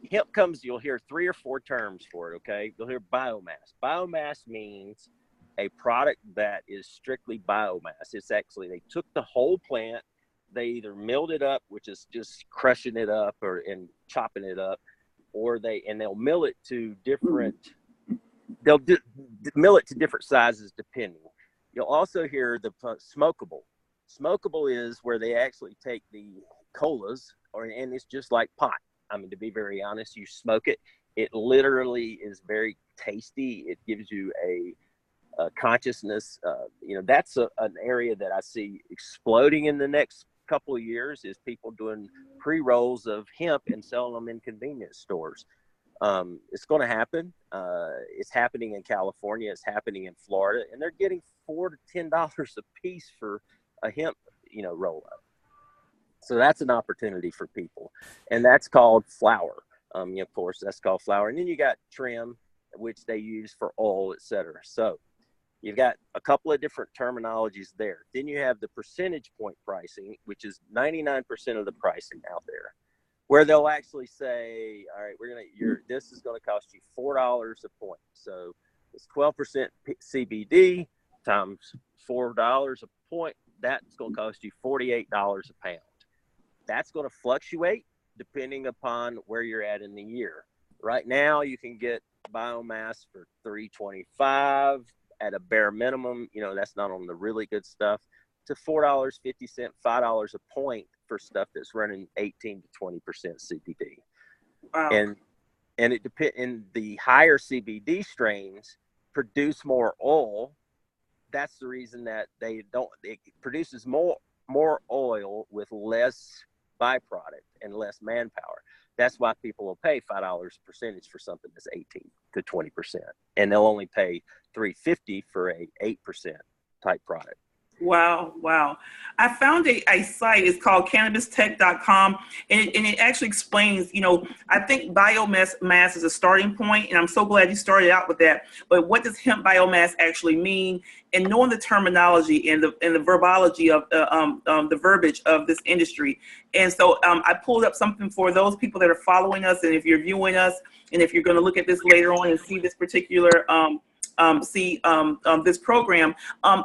hemp comes, you'll hear 3 or 4 terms for it, okay? You'll hear biomass. Biomass means a product that is strictly biomass. It's actually, they took the whole plant, they either milled it up, which is just crushing it up and chopping it up, or they'll mill it to different, mill it to different sizes depending. You'll also hear the smokable. Smokable is where they actually take the colas, and it's just like pot. To be very honest, you smoke it. It literally is very tasty. It gives you a consciousness. That's an area that I see exploding in the next couple of years, is people doing pre-rolls of hemp and selling them in convenience stores. It's going to happen. It's happening in California. It's happening in Florida, and they're getting $4 to $10 a piece for a hemp, roll up. So that's an opportunity for people, and that's called flour. Of course, that's called flour. And then you got trim, which they use for oil, etc. So You've got a couple of different terminologies there. Then you have the percentage point pricing, which is 99% of the pricing out there, where they'll actually say, all right, this is going to cost you $4 a point. So it's 12% CBD times $4 a point. That's going to cost you $48 a pound. That's going to fluctuate depending upon where you're at in the year. Right now, you can get biomass for $3.25 at a bare minimum. You know, that's not on the really good stuff, to $4.50, $5 a point for stuff that's running 18 to 20% CBD. Wow. And it depends. And the higher CBD strains produce more oil. That's the reason that it produces more oil with less byproduct and less manpower. That's why people will pay $5 percentage for something that's 18 to 20%, and they'll only pay $3.50 for a 8% type product. Wow, wow. I found a site, it's called cannabistech.com, and it actually explains, you know, I think biomass is a starting point, and I'm so glad you started out with that. But what does hemp biomass actually mean? And knowing the terminology and the verbology of the verbiage of this industry. And so I pulled up something for those people that are following us, and if you're viewing us, and if you're going to look at this later on and see this particular this program,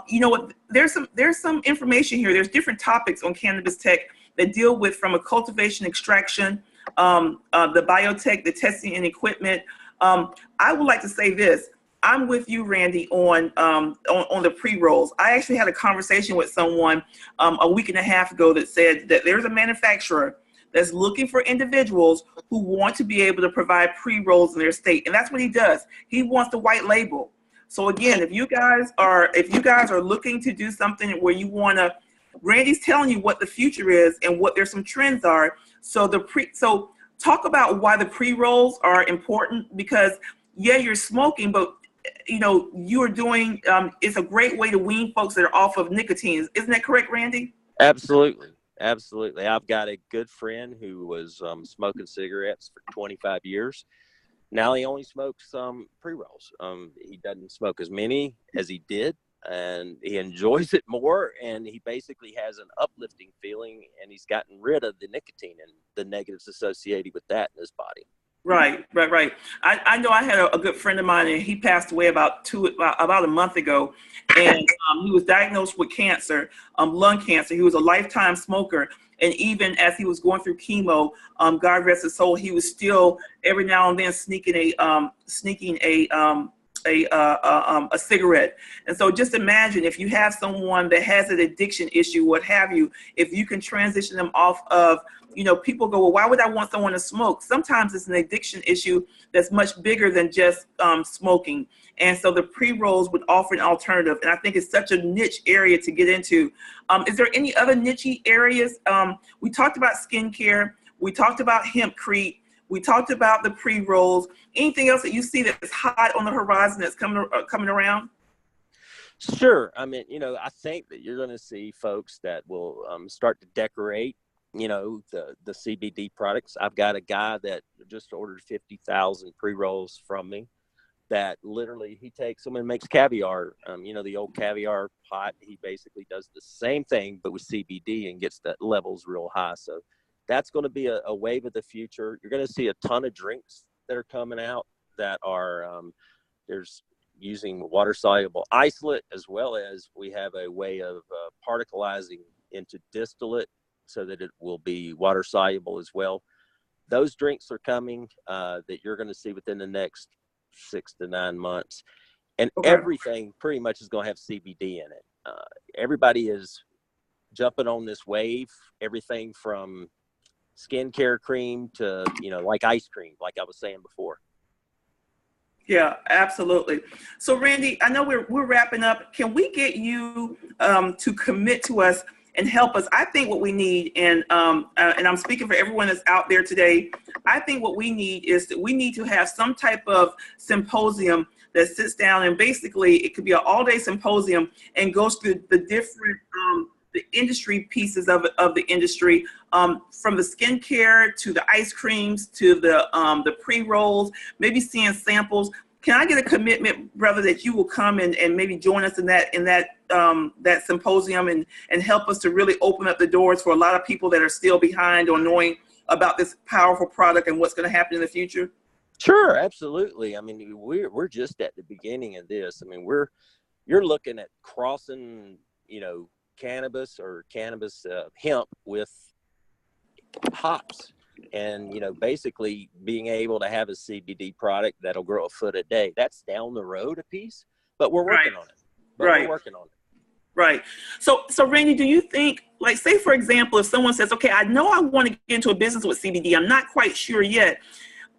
you know what, there's some information here. There's different topics on Cannabis Tech that deal with, from a cultivation, extraction, the biotech, the testing and equipment. I would like to say this. I'm with you, Randy, on the pre-rolls. I actually had a conversation with someone a week and a half ago that said that there's a manufacturer that's looking for individuals who want to be able to provide pre-rolls in their state, and that's what he does. He wants the white label. So again, if you guys are looking to do something where you want to, Randy's telling you what the future is and what there's some trends are. So talk about why the pre-rolls are important, because yeah, you're smoking, but you know, you are doing, it's a great way to wean folks that are off of nicotine. Isn't that correct, Randy? Absolutely. Absolutely. I've got a good friend who was smoking cigarettes for 25 years. Now he only smokes pre-rolls. He doesn't smoke as many as he did, and he enjoys it more, and he basically has an uplifting feeling, and he's gotten rid of the nicotine and the negatives associated with that in his body. Right. I know I had a good friend of mine, and he passed away about a month ago, and he was diagnosed with cancer, lung cancer. He was a lifetime smoker, and even as he was going through chemo, God rest his soul, he was still every now and then sneaking a cigarette. And so just imagine if you have someone that has an addiction issue, what have you, if you can transition them off of, you know, people go, well, why would I want someone to smoke? Sometimes it's an addiction issue that's much bigger than just smoking. And so the pre-rolls would offer an alternative. And I think it's such a niche area to get into. Is there any other niche areas? We talked about skincare. We talked about hempcrete. We talked about the pre-rolls. Anything else that you see that's hot on the horizon that's coming around? Sure. I mean, you know, I think that you're going to see folks that will start to decorate, you know, the CBD products. I've got a guy that just ordered 50,000 pre-rolls from me that literally he takes them and makes caviar. You know, the old caviar pot, he basically does the same thing, but with CBD, and gets the levels real high. So that's going to be a wave of the future. You're going to see a ton of drinks that are coming out that are, there's using water soluble isolate, as well as we have a way of particleizing into distillate so that it will be water soluble as well. Those drinks are coming that you're going to see within the next 6 to 9 months. And okay, everything pretty much is going to have CBD in it. Everybody is jumping on this wave, everything from skincare cream to, you know, like ice cream, like I was saying before. Yeah, absolutely. So Randy, I know we're wrapping up. Can we get you to commit to us and help us? I think what we need, and I'm speaking for everyone that's out there today, I think what we need is that we need to have some type of symposium that sits down, and basically it could be an all-day symposium and goes through the different the industry pieces of the industry, from the skincare to the ice creams to the pre-rolls, maybe seeing samples. Can I get a commitment, brother, that you will come and maybe join us in that symposium and help us to really open up the doors for a lot of people that are still behind on knowing about this powerful product and what's going to happen in the future? Sure, absolutely. I mean, we're just at the beginning of this. I mean, you're looking at crossing, cannabis hemp with hops, and basically being able to have a CBD product that'll grow a foot a day. That's down the road a piece, but we're working on it. We're working on it. Right. So Randy, do you think, like, say for example, if someone says, okay, I know I want to get into a business with CBD, I'm not quite sure yet.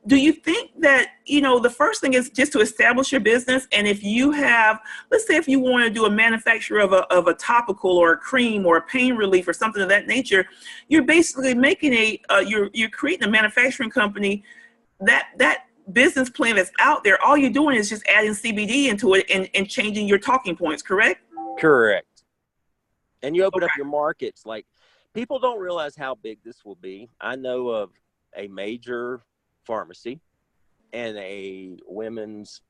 Do you think that, the first thing is just to establish your business? And if you have, let's say if you want to do a manufacture of a topical or a cream or a pain relief or something of that nature, you're basically making you're creating a manufacturing company. That business plan that's out there, all you're doing is just adding CBD into it and changing your talking points, correct? Correct. And you open up your markets. Like, people don't realize how big this will be. I know of a major pharmacy and a women's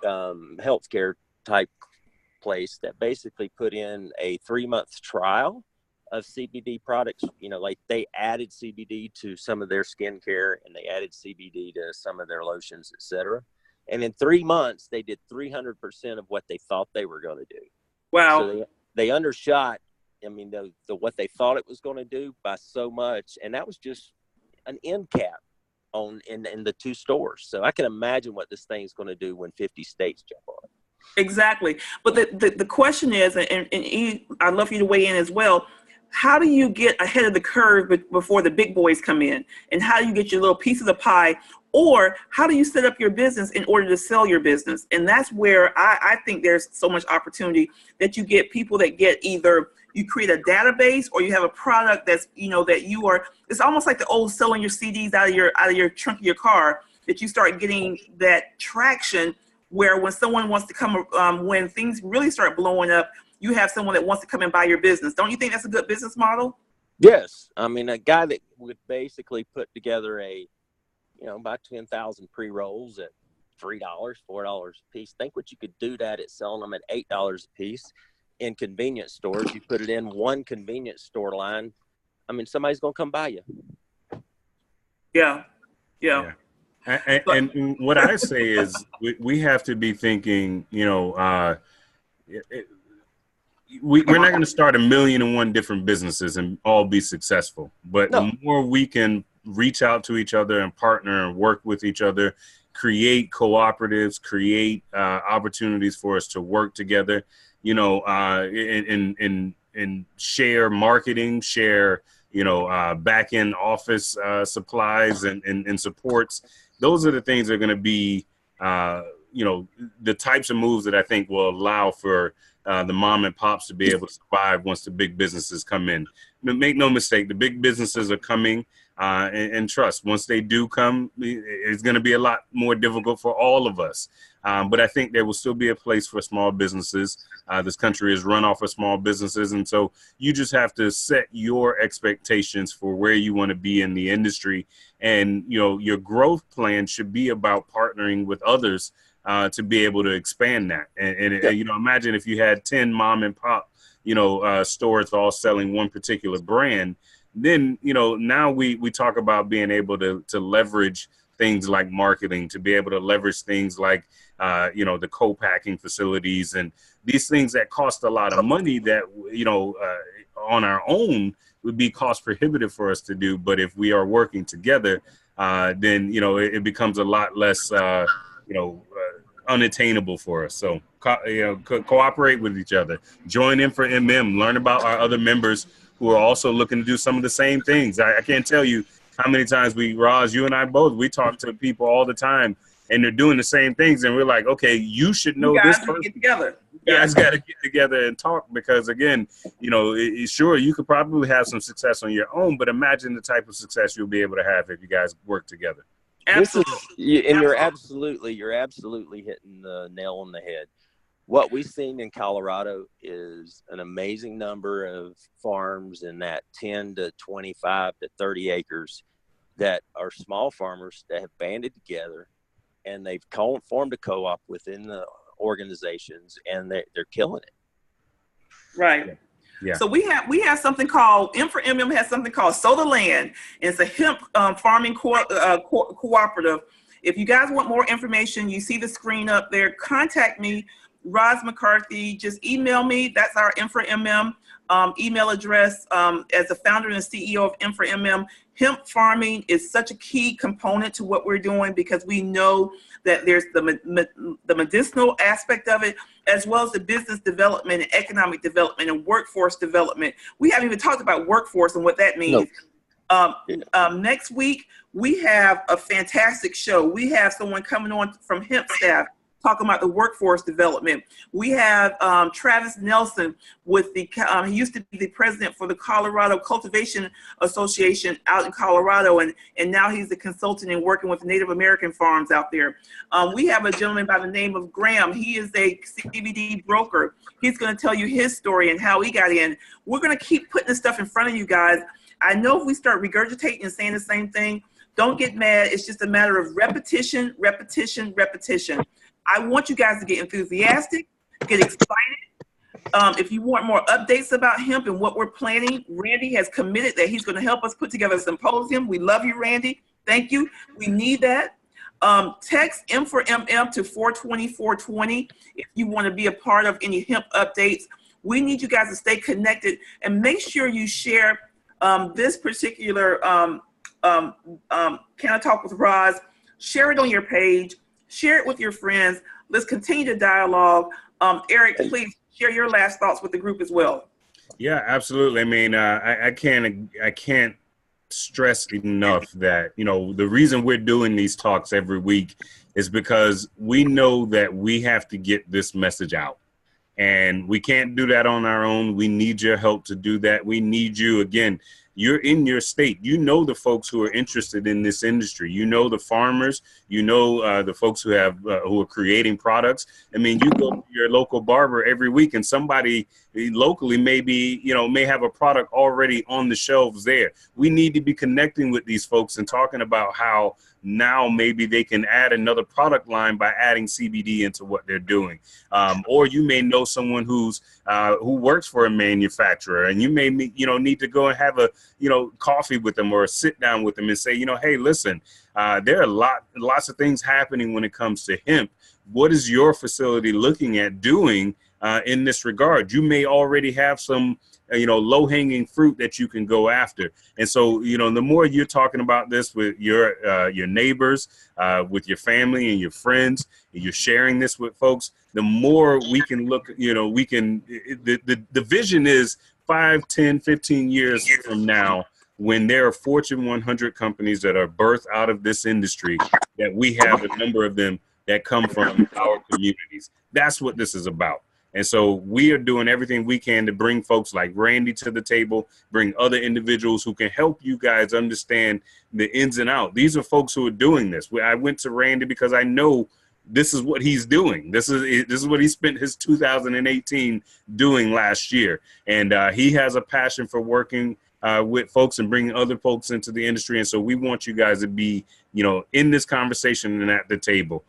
healthcare type place that basically put in a 3-month trial of CBD products. Like, they added CBD to some of their skincare, and they added CBD to some of their lotions, etc. And in 3 months, they did 300% of what they thought they were going to do. Wow. So they undershot, the what they thought it was going to do by so much. And that was just an end cap in the 2 stores. So I can imagine what this thing's going to do when 50 states jump on it. Exactly. But the question is, and I'd love for you to weigh in as well, how do you get ahead of the curve before the big boys come in? And how do you get your little piece of the pie? Or how do you set up your business in order to sell your business? And that's where I think there's so much opportunity, that you get people that get either you create a database, or you have a product that's, it's almost like the old selling your CDs out of your trunk of your car, that you start getting that traction where when someone wants to come, when things really start blowing up, you have someone that wants to come and buy your business. Don't you think that's a good business model? Yes. I mean, a guy that would basically put together about 10,000 pre-rolls at $3, $4 a piece. Think what you could do that at selling them at $8 a piece in convenience stores. You put it in one convenience store line. I mean, somebody's going to come buy you. Yeah. And what I say is we have to be thinking, we're not going to start 1,000,001 different businesses and all be successful. But the more we can reach out to each other and partner and work with each other, create cooperatives, create opportunities for us to work together, and share marketing, share, back end office supplies and supports. Those are the things that are going to be, the types of moves that I think will allow for the mom and pops to be able to survive once the big businesses come in. Make no mistake, the big businesses are coming, and trust, once they do come, it's going to be a lot more difficult for all of us. But I think there will still be a place for small businesses. This country is run off of small businesses. And so you just have to set your expectations for where you want to be in the industry. And, your growth plan should be about partnering with others to be able to expand that. And imagine if you had 10 mom and pop, stores all selling one particular brand. Then, now we talk about being able to leverage things like marketing, to be able to leverage things like, the co-packing facilities and these things that cost a lot of money that, on our own would be cost prohibitive for us to do. But if we are working together, then, it becomes a lot less, unattainable for us. So, cooperate with each other, join in for MM, learn about our other members who are also looking to do some of the same things. I can't tell you how many times Roz, you and I both, we talk to people all the time and they're doing the same things. And we're like, okay, you should know this person. Get together. You guys got to get together and talk because, again, sure, you could probably have some success on your own, but imagine the type of success you'll be able to have if you guys work together. Absolutely. And you're absolutely hitting the nail on the head. What we've seen in Colorado is an amazing number of farms in that 10 to 25 to 30 acres that are small farmers that have banded together and they've formed a co-op within the organizations, and they're killing it. Right. Yeah. So we have something called M4MM has something called Sow the Land. It's a hemp farming cooperative. If you guys want more information, you see the screen up there. Contact me, Roz McCarthy. Just email me. That's our M4MM email address. As the founder and CEO of M4MM, hemp farming is such a key component to what we're doing, because we know that there's the medicinal aspect of it, as well as the business development and economic development and workforce development. We haven't even talked about workforce and what that means. Next week, we have a fantastic show. We have someone coming on from hemp staff talking about the workforce development. We have Travis Nelson with the, he used to be the president for the Colorado Cultivation Association out in Colorado, and now he's a consultant and working with Native American farms out there. We have a gentleman by the name of Graham. He is a CBD broker. He's gonna tell you his story and how he got in. We're gonna keep putting this stuff in front of you guys. I know if we start regurgitating and saying the same thing, don't get mad. It's just a matter of repetition, repetition, repetition. I want you guys to get enthusiastic, get excited. If you want more updates about hemp and what we're planning, Randy has committed that he's going to help us put together a symposium. We love you, Randy. Thank you. We need that. Text M4MM to 420-420 if you want to be a part of any hemp updates. We need you guys to stay connected, and make sure you share this particular Can I Talk with Roz. Share it on your page. Share it with your friends. Let's continue to dialogue. Eric, please share your last thoughts with the group as well. Yeah, absolutely. I mean, I can't stress enough that, you know, the reason we're doing these talks every week is because we know that we have to get this message out. And we can't do that on our own. We need your help to do that. We need you. Again, you're in your state. You know the folks who are interested in this industry. You know the farmers. You know the folks who have who are creating products. I mean, you go to your local barber every week, and somebody locally maybe, you know, may have a product already on the shelves there. We need to be connecting with these folks and talking about how now maybe they can add another product line by adding CBD into what they're doing. Or you may know someone who's who works for a manufacturer, and you may, you know, need to go and have a, you know, coffee with them or a sit down with them and say, you know, hey, listen, there are lots of things happening when it comes to hemp. What is your facility looking at doing in this regard? You may already have some, you know, low-hanging fruit that you can go after. And so, you know, the more you're talking about this with your neighbors, with your family and your friends, and you're sharing this with folks, the more we can look, you know, we can, the vision is 5, 10, 15 years from now, when there are Fortune 100 companies that are birthed out of this industry, that we have a number of them that come from our communities. That's what this is about. And so we are doing everything we can to bring folks like Randy to the table, bring other individuals who can help you guys understand the ins and outs. These are folks who are doing this. I went to Randy because I know this is what he's doing. This is what he spent his 2018 doing last year. And he has a passion for working with folks and bringing other folks into the industry. And so we want you guys to be, you know, in this conversation and at the table.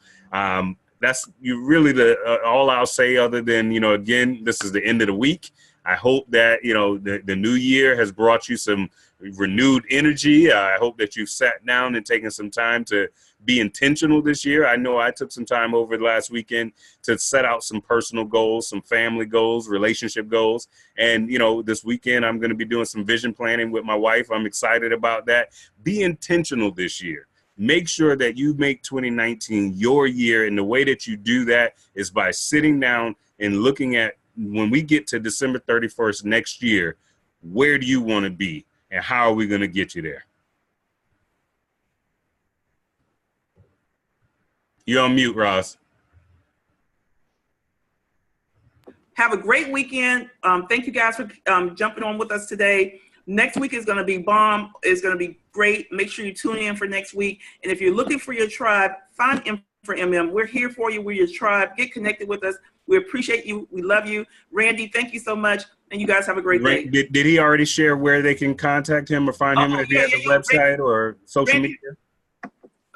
That's really all I'll say, other than, you know, again, this is the end of the week. I hope that, you know, the new year has brought you some renewed energy. I hope that you've sat down and taken some time to be intentional this year. I know I took some time over the last weekend to set out some personal goals, some family goals, relationship goals. And, you know, this weekend I'm going to be doing some vision planning with my wife. I'm excited about that. Be intentional this year. Make sure that you make 2019 your year. And the way that you do that is by sitting down and looking at, when we get to December 31st next year, where do you want to be and how are we going to get you there? You're on mute, Ross. Have a great weekend. Thank you guys for jumping on with us today. Next week is going to be bomb. It's going to be great. Make sure you tune in for next week. And if you're looking for your tribe, find M4MM. We're here for you. We're your tribe. Get connected with us. We appreciate you. We love you. Randy, thank you so much. And you guys have a great day. Did he already share where they can contact him or find him? If he has a website or social media?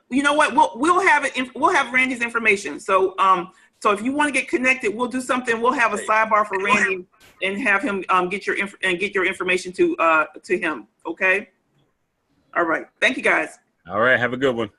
you know what? We'll have it. We'll have Randy's information. So so if you want to get connected, we'll do something. We'll have a sidebar for Randy and have him get your information to him. Okay. All right. Thank you, guys. All right. Have a good one.